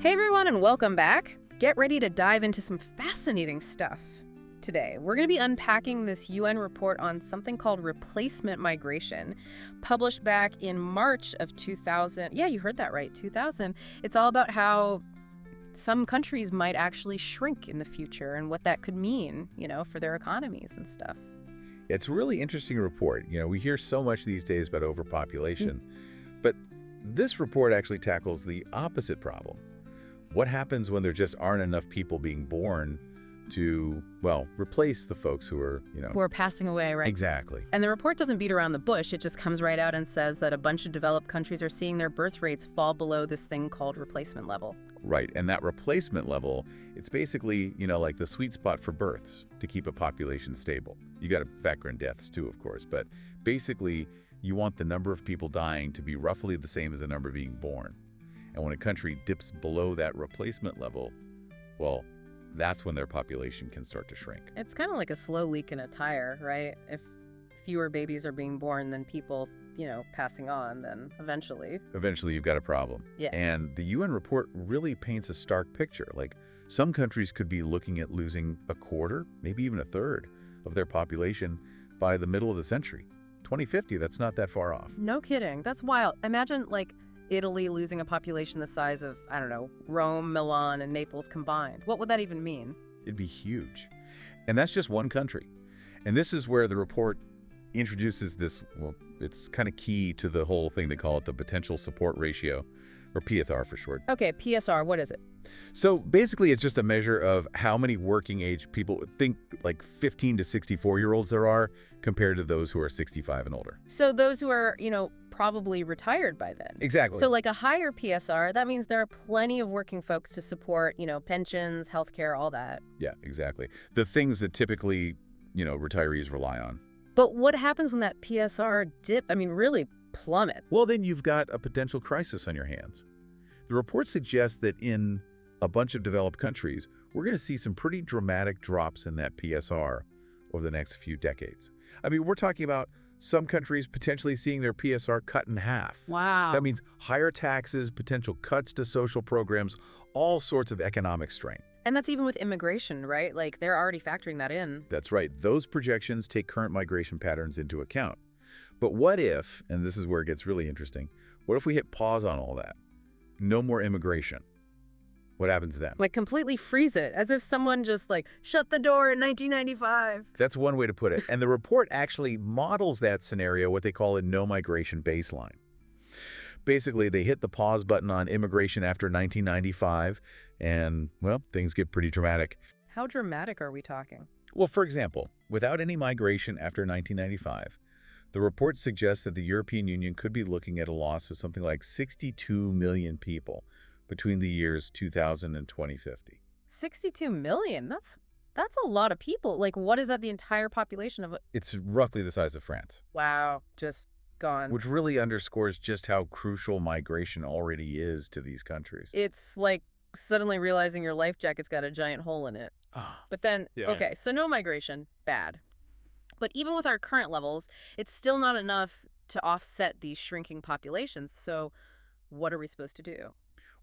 Hey everyone, and welcome back. Get ready to dive into some fascinating stuff. Today, we're going to be unpacking this UN report on something called replacement migration, published back in March of 2000. Yeah, you heard that right, 2000. It's all about how some countries might actually shrink in the future and what that could mean, for their economies and stuff. It's a really interesting report. We hear so much these days about overpopulation, but this report actually tackles the opposite problem. What happens when there just aren't enough people being born to, well, replace the folks who are, Who are passing away, right? Exactly. And the report doesn't beat around the bush. It just comes right out and says that a bunch of developed countries are seeing their birth rates fall below this thing called replacement level. Right. And that replacement level, it's basically, like the sweet spot for births to keep a population stable. You got to factor in deaths too, of course. But basically, you want the number of people dying to be roughly the same as the number being born. And when a country dips below that replacement level, well, that's when their population can start to shrink. It's kind of like a slow leak in a tire, right? If fewer babies are being born than people, passing on, then eventually You've got a problem. Yeah. And the UN report really paints a stark picture. Like, some countries could be looking at losing a quarter, maybe even a third of their population by the middle of the century. 2050, that's not that far off. No kidding. That's wild. Imagine, Italy losing a population the size of, I don't know, Rome, Milan, and Naples combined. What would that even mean? It'd be huge. And that's just one country. And this is where the report introduces this, well, it's kind of key to the whole thing. They call it the potential support ratio, or PSR for short. Okay, PSR, what is it? So basically, it's just a measure of how many working age people, think like 15 to 64-year-olds there are compared to those who are 65 and older. So those who are, probably retired by then. Exactly. So like a higher PSR, that means there are plenty of working folks to support, pensions, healthcare, all that. Yeah, exactly. The things that typically, retirees rely on. But what happens when that PSR really plummets? Well, then you've got a potential crisis on your hands. The report suggests that in a bunch of developed countries, we're going to see some pretty dramatic drops in that PSR over the next few decades. We're talking about some countries potentially seeing their PSR cut in half. Wow. That means higher taxes, potential cuts to social programs, all sorts of economic strain. And that's even with immigration, right? Like, they're already factoring that in. That's right. Those projections take current migration patterns into account. But what if, and this is where it gets really interesting, what if we hit pause on all that? No more immigration. What happens then? Like, completely freeze it, as if someone just, shut the door in 1995. That's one way to put it. And the report actually models that scenario, what they call a no migration baseline. Basically, they hit the pause button on immigration after 1995, and, well, things get pretty dramatic. How dramatic are we talking? Well, for example, without any migration after 1995, the report suggests that the European Union could be looking at a loss of something like 62 million people between the years 2000 and 2050. 62 million? That's a lot of people. What is that, the entire population of it? It's roughly the size of France. Wow, just gone. Which really underscores just how crucial migration already is to these countries. It's like suddenly realizing your life jacket's got a giant hole in it. But then, Yeah. Okay, so no migration, bad. But even with our current levels, it's still not enough to offset these shrinking populations. So what are we supposed to do?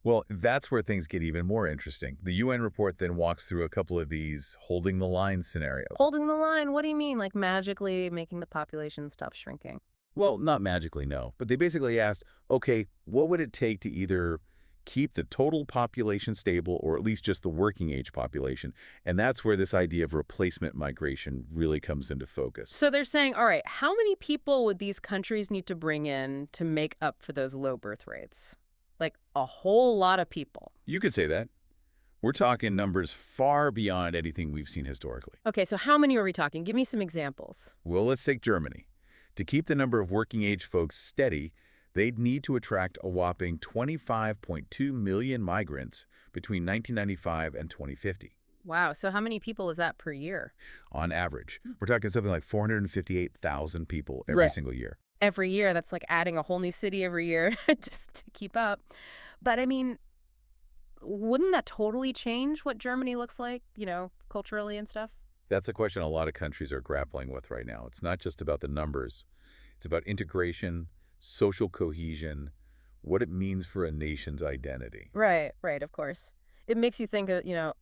Well, that's where things get even more interesting. The UN report then walks through a couple of these holding the line scenarios. Holding the line, what do you mean? Like magically making the population stop shrinking? Well, not magically, no. But they basically asked, okay, what would it take to either keep the total population stable or at least just the working age population? And that's where this idea of replacement migration really comes into focus. So they're saying, all right, how many people would these countries need to bring in to make up for those low birth rates? Like a whole lot of people. You could say that. We're talking numbers far beyond anything we've seen historically. Okay, so how many are we talking? Give me some examples. Well, let's take Germany. To keep the number of working age folks steady, they'd need to attract a whopping 25.2 million migrants between 1995 and 2050. Wow, so how many people is that per year? On average. We're talking something like 458,000 people every single year. Every year, that's like adding a whole new city every year just to keep up. But wouldn't that totally change what Germany looks like, culturally and stuff? That's a question a lot of countries are grappling with right now. It's not just about the numbers. It's about integration, social cohesion, what it means for a nation's identity. Right, right, of course. It makes you think,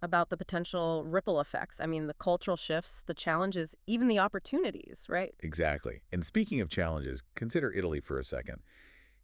about the potential ripple effects. I mean, the cultural shifts, the challenges, even the opportunities, right? Exactly. And speaking of challenges, consider Italy for a second.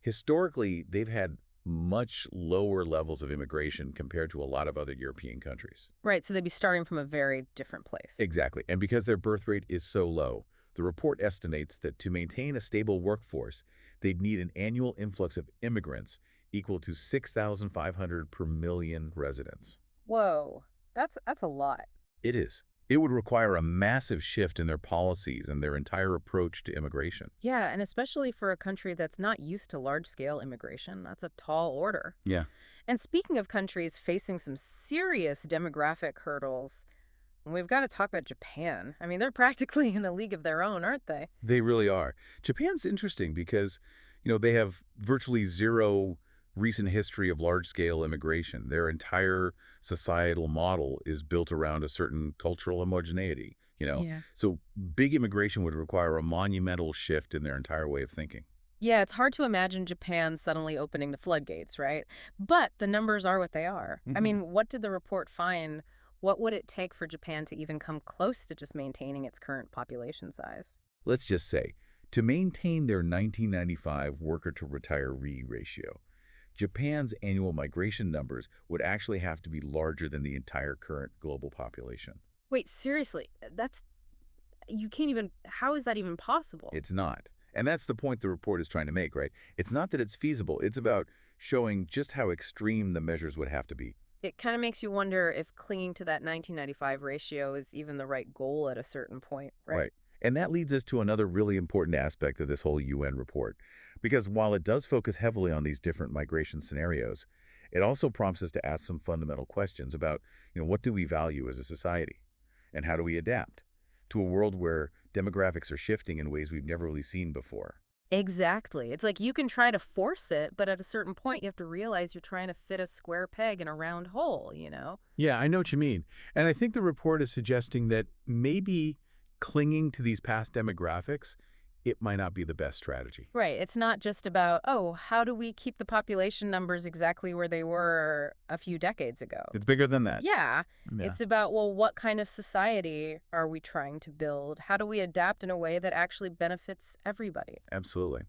Historically, they've had much lower levels of immigration compared to a lot of other European countries. Right, so they'd be starting from a very different place. Exactly. And because their birth rate is so low, the report estimates that to maintain a stable workforce, they'd need an annual influx of immigrants equal to 6,500 per million residents. Whoa, that's a lot. It is. It would require a massive shift in their policies and their entire approach to immigration. Yeah, and especially for a country that's not used to large-scale immigration, that's a tall order. Yeah. And speaking of countries facing some serious demographic hurdles, we've got to talk about Japan. I mean, they're practically in a league of their own, aren't they? They really are. Japan's interesting because, they have virtually zero recent history of large-scale immigration. Their entire societal model is built around a certain cultural homogeneity. Yeah. So big immigration would require a monumental shift in their entire way of thinking. Yeah, it's hard to imagine Japan suddenly opening the floodgates, right? But the numbers are what they are. I Mhm. mean, what did the report find? What would it take for Japan to even come close to just maintaining its current population size? Let's just say, to maintain their 1995 worker-to-retiree ratio, Japan's annual migration numbers would actually have to be larger than the entire current global population. Wait, seriously, you can't even, how is that even possible? It's not. And that's the point the report is trying to make, right? It's not that it's feasible. It's about showing just how extreme the measures would have to be. It kind of makes you wonder if clinging to that 1995 ratio is even the right goal at a certain point, right? Right. And that leads us to another really important aspect of this whole UN report. Because while it does focus heavily on these different migration scenarios, it also prompts us to ask some fundamental questions about, what do we value as a society? And how do we adapt to a world where demographics are shifting in ways we've never really seen before? Exactly. It's like you can try to force it, but at a certain point, you have to realize you're trying to fit a square peg in a round hole, you know? Yeah, I know what you mean. And I think the report is suggesting that maybe clinging to these past demographics, it might not be the best strategy. Right. It's not just about, oh, how do we keep the population numbers exactly where they were a few decades ago? It's bigger than that. Yeah. Yeah, It's about, well, what kind of society are we trying to build? How do we adapt in a way that actually benefits everybody? absolutely.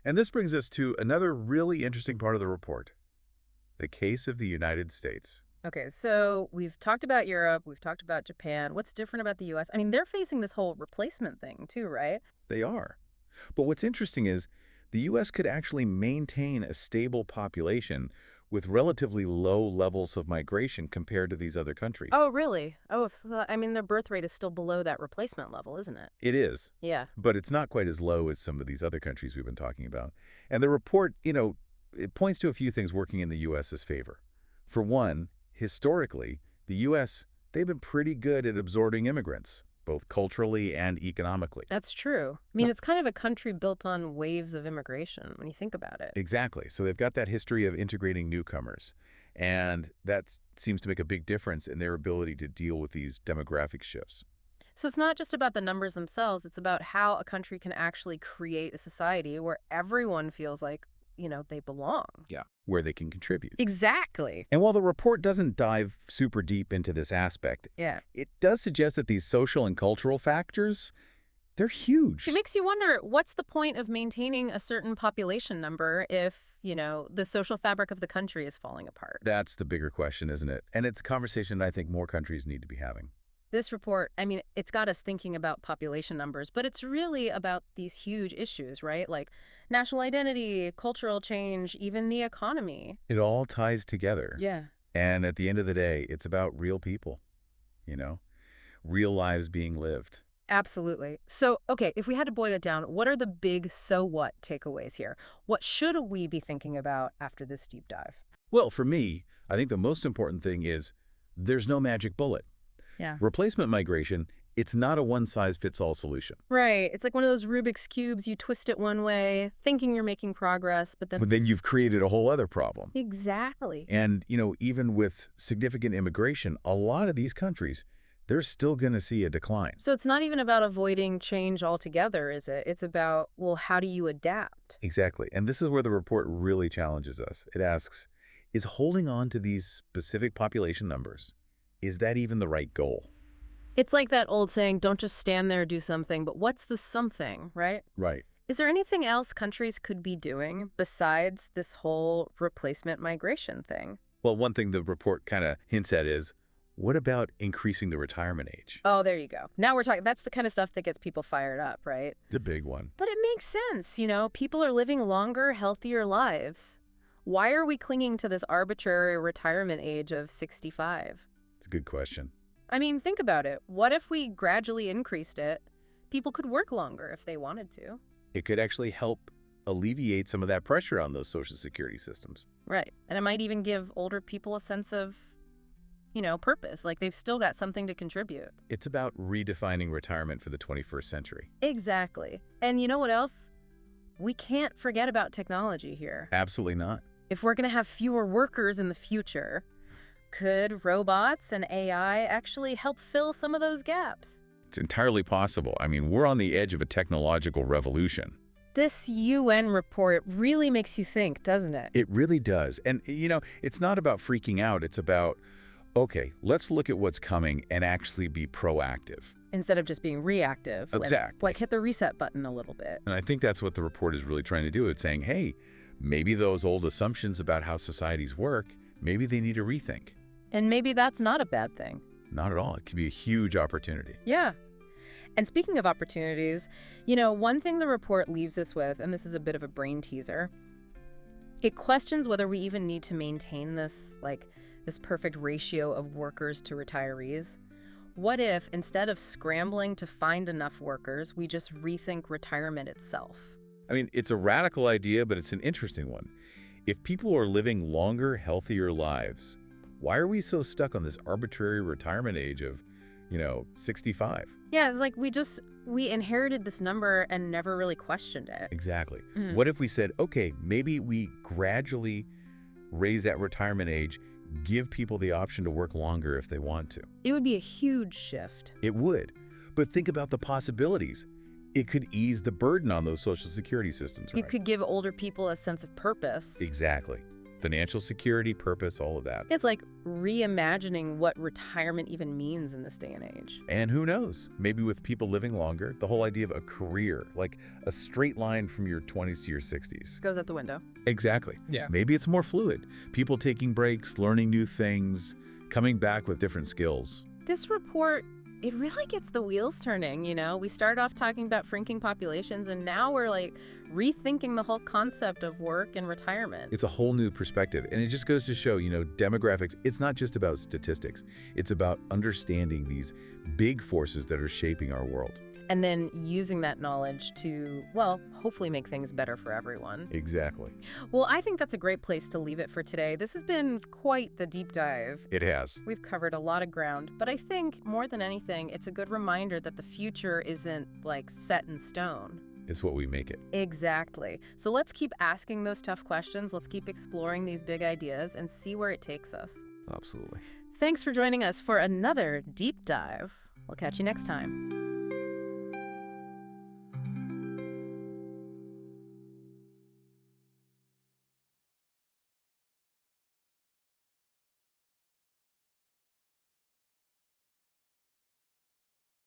And this brings us to another really interesting part of the report, the case of the United States. Okay, so we've talked about Europe, we've talked about Japan. What's different about the US? I mean, they're facing this whole replacement thing too, right? They are. But what's interesting is the U.S. could actually maintain a stable population with relatively low levels of migration compared to these other countries. Oh, really? Oh, I mean, their birth rate is still below that replacement level, isn't it? It is, Yeah. but it's not quite as low as some of these other countries we've been talking about. And the report, it points to a few things working in the U.S.'s favor. For one, historically, the U.S., they've been pretty good at absorbing immigrants, both culturally and economically. That's true. I mean, it's kind of a country built on waves of immigration when you think about it. Exactly. So they've got that history of integrating newcomers. And that seems to make a big difference in their ability to deal with these demographic shifts. So it's not just about the numbers themselves, it's about how a country can actually create a society where everyone feels like, they belong. Yeah. Where they can contribute. Exactly. And while the report doesn't dive super deep into this aspect, Yeah. it does suggest that these social and cultural factors, they're huge. It makes you wonder, what's the point of maintaining a certain population number if, the social fabric of the country is falling apart? That's the bigger question, isn't it? And it's a conversation I think more countries need to be having. This report, I mean, it's got us thinking about population numbers, but it's really about these huge issues, right? Like national identity, cultural change, even the economy. It all ties together. Yeah. And at the end of the day, it's about real people, you know, real lives being lived. Absolutely. So, okay, if we had to boil it down, what are the big so what takeaways here? What should we be thinking about after this deep dive? Well, for me, I think the most important thing is there's no magic bullet. Yeah. Replacement migration, it's not a one-size-fits-all solution. Right. It's like one of those Rubik's Cubes. You twist it one way, thinking you're making progress, but then... But then you've created a whole other problem. Exactly. And, even with significant immigration, a lot of these countries, they're still going to see a decline. So it's not even about avoiding change altogether, is it? It's about, well, how do you adapt? Exactly. And this is where the report really challenges us. It asks, is holding on to these specific population numbers, is that even the right goal? It's like that old saying, don't just stand there, do something, but what's the something, right? Right. Is there anything else countries could be doing besides this whole replacement migration thing? Well, one thing the report kind of hints at is, what about increasing the retirement age? Oh, there you go. Now we're talking, that's the kind of stuff that gets people fired up, right? It's a big one. But it makes sense, people are living longer, healthier lives. Why are we clinging to this arbitrary retirement age of 65? It's a good question. I mean, think about it. What if we gradually increased it? People could work longer if they wanted to. It could actually help alleviate some of that pressure on those Social Security systems. Right. And it might even give older people a sense of, purpose. Like they've still got something to contribute. It's about redefining retirement for the 21st century. Exactly. And you know what else? We can't forget about technology here. Absolutely not. If we're going to have fewer workers in the future, could robots and AI actually help fill some of those gaps? It's entirely possible. I mean, we're on the edge of a technological revolution. This UN report really makes you think, doesn't it? It really does. And, it's not about freaking out. It's about, okay, let's look at what's coming and actually be proactive. Instead of just being reactive. Exactly. Like hit the reset button a little bit. And I think that's what the report is really trying to do. It's saying, hey, maybe those old assumptions about how societies work, maybe they need a rethink. And maybe that's not a bad thing. Not at all. It could be a huge opportunity. Yeah. And speaking of opportunities, one thing the report leaves us with, and this is a bit of a brain teaser, it questions whether we even need to maintain this perfect ratio of workers to retirees. What if, instead of scrambling to find enough workers, we just rethink retirement itself? I mean, it's a radical idea, but it's an interesting one. If people are living longer, healthier lives, why are we so stuck on this arbitrary retirement age of, 65? Yeah, it's like we inherited this number and never really questioned it. Exactly. What if we said, okay, maybe we gradually raise that retirement age, give people the option to work longer if they want to? It would be a huge shift. It would. But think about the possibilities. It could ease the burden on those Social Security systems, right? It could give older people a sense of purpose. Exactly. Financial security, purpose, all of that. It's like reimagining what retirement even means in this day and age. And who knows? Maybe with people living longer, the whole idea of a career, like a straight line from your 20s to your 60s. Goes out the window. Exactly. Yeah. Maybe it's more fluid. People taking breaks, learning new things, coming back with different skills. This report, it really gets the wheels turning, We started off talking about shrinking populations, and now we're rethinking the whole concept of work and retirement. It's a whole new perspective. And it just goes to show, demographics, it's not just about statistics. It's about understanding these big forces that are shaping our world. And then using that knowledge to, hopefully make things better for everyone. Exactly. Well, I think that's a great place to leave it for today. This has been quite the deep dive. It has. We've covered a lot of ground, but I think more than anything, it's a good reminder that the future isn't set in stone. It's what we make it. Exactly. So let's keep asking those tough questions. Let's keep exploring these big ideas and see where it takes us. Absolutely. Thanks for joining us for another deep dive. We'll catch you next time.